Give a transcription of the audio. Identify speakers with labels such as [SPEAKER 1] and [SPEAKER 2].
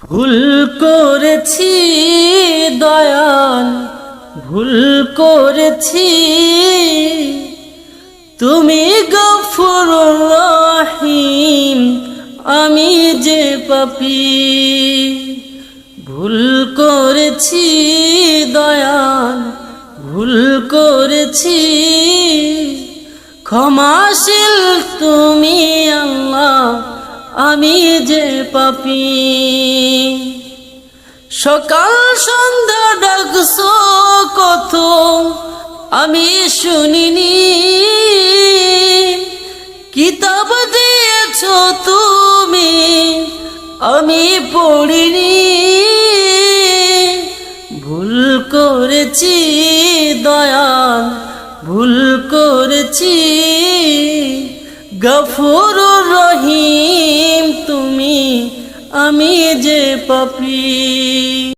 [SPEAKER 1] ভুল করেছি দয়াল, ভুল করেছি, তুমি গফুরুর রহিম, আমি যে পাপী। ভুল করেছি দয়াল, ভুল করেছি, ক্ষমাশীল তুমি আল্লাহ, আমি যে পাপী। সকাল সন্ধ্যা ডাকছো কত, আমি শুনিনি, কিতাব দিয়েছ তুমি, আমি পড়িনি। ভুল করেছি দয়াল, ভুল করেছি, গফুরুর রহিম তুমি, আমি যে পাপী।